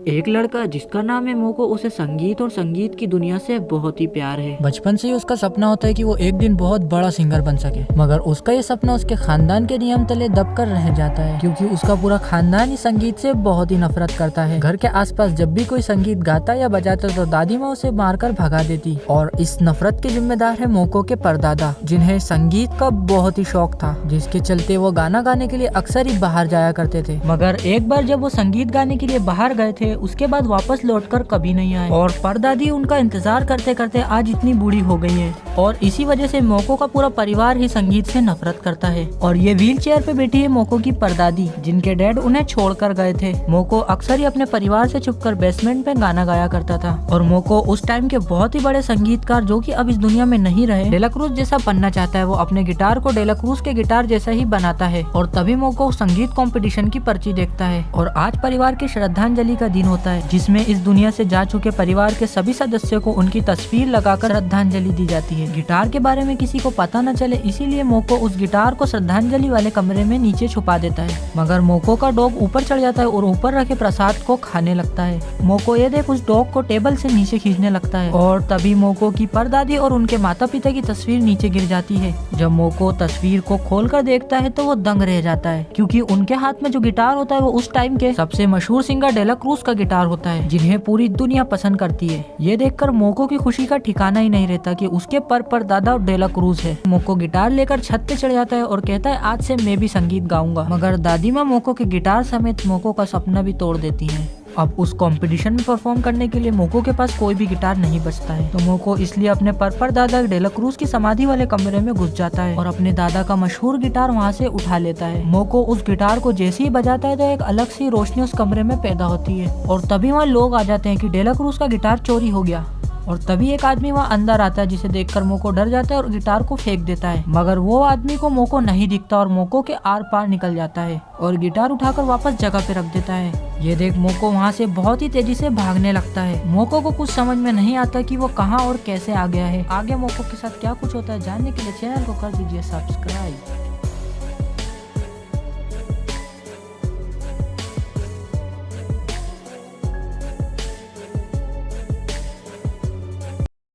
एक लड़का जिसका नाम है मोको, उसे संगीत और संगीत की दुनिया से बहुत ही प्यार है। बचपन से ही उसका सपना होता है कि वो एक दिन बहुत बड़ा सिंगर बन सके, मगर उसका ये सपना उसके खानदान के नियम तले दबकर रह जाता है, क्योंकि उसका पूरा खानदान ही संगीत से बहुत ही नफरत करता है। घर के आसपास जब भी कोई संगीत गाता या बजाता तो दादी माँ उसे मारकर भगा देती, और इस नफरत के जिम्मेदार है मोको के परदादा, जिन्हें संगीत का बहुत ही शौक था, जिसके चलते वो गाना गाने के लिए अक्सर ही बाहर जाया करते थे। मगर एक बार जब वो संगीत गाने के लिए बाहर गए थे, उसके बाद वापस लौटकर कभी नहीं आए, और परदादी उनका इंतजार करते करते आज इतनी बूढ़ी हो गई है, और इसी वजह से मोको का पूरा परिवार ही संगीत से नफरत करता है। और ये व्हील चेयर पे बैठी है मोको की परदादी, जिनके डैड उन्हें छोड़कर गए थे। मोको अक्सर ही अपने परिवार से छुपकर बेसमेंट में गाना गाया करता था, और मोको उस टाइम के बहुत ही बड़े संगीतकार, जो कि अब इस दुनिया में नहीं रहे, डेला क्रूज जैसा बनना चाहता है। वो अपने गिटार को डेला क्रूज के गिटार जैसा ही बनाता है, और तभी मोको संगीत कंपटीशन की पर्ची देखता है। और आज परिवार की श्रद्धांजलि का दिन होता है, जिसमें इस दुनिया से जा चुके परिवार के सभी सदस्यों को उनकी तस्वीर लगाकर श्रद्धांजलि दी जाती है। गिटार के बारे में किसी को पता न चले, इसीलिए मोको उस गिटार को श्रद्धांजलि वाले कमरे में नीचे छुपा देता है। मगर मोको का डॉग ऊपर चढ़ जाता है और ऊपर रखे प्रसाद को खाने लगता है। मोको ये देख उस डॉग को टेबल से नीचे खींचने लगता है, और तभी मोको की परदादी और उनके माता पिता की तस्वीर नीचे गिर जाती है। जब मोको तस्वीर को खोलकर देखता है तो वो दंग रह जाता है, क्योंकि उनके हाथ में जो गिटार होता है वो उस टाइम के सबसे मशहूर सिंगर डेला क्रूज का गिटार होता है, जिन्हें पूरी दुनिया पसंद करती है। ये देखकर मोको की खुशी का ठिकाना ही नहीं रहता कि उसके परदादा डेला क्रूज है। मोको गिटार लेकर छत पे चढ़ जाता है और कहता है आज से मैं भी संगीत गाऊंगा। मगर दादी माँ मोको के गिटार समेत मोको का सपना भी तोड़ देती है। अब उस कंपटीशन में परफॉर्म करने के लिए मोको के पास कोई भी गिटार नहीं बचता है, तो मोको इसलिए अपने परदादा डेला क्रूज की समाधि वाले कमरे में घुस जाता है और अपने दादा का मशहूर गिटार वहाँ से उठा लेता है। मोको उस गिटार को जैसे ही बजाता है तो एक अलग सी रोशनी उस कमरे में पैदा होती है, और तभी वहाँ लोग आ जाते हैं कि डेला क्रूज का गिटार चोरी हो गया। और तभी एक आदमी वहाँ अंदर आता है, जिसे देखकर मोको डर जाता है और गिटार को फेंक देता है। मगर वो आदमी को मोको नहीं दिखता और मोको के आर पार निकल जाता है और गिटार उठाकर वापस जगह पे रख देता है। ये देख मोको वहाँ से बहुत ही तेजी से भागने लगता है। मोको को कुछ समझ में नहीं आता कि वो कहाँ और कैसे आ गया है। आगे मोको के साथ क्या कुछ होता है जानने के लिए चैनल को कर दीजिए सब्सक्राइब।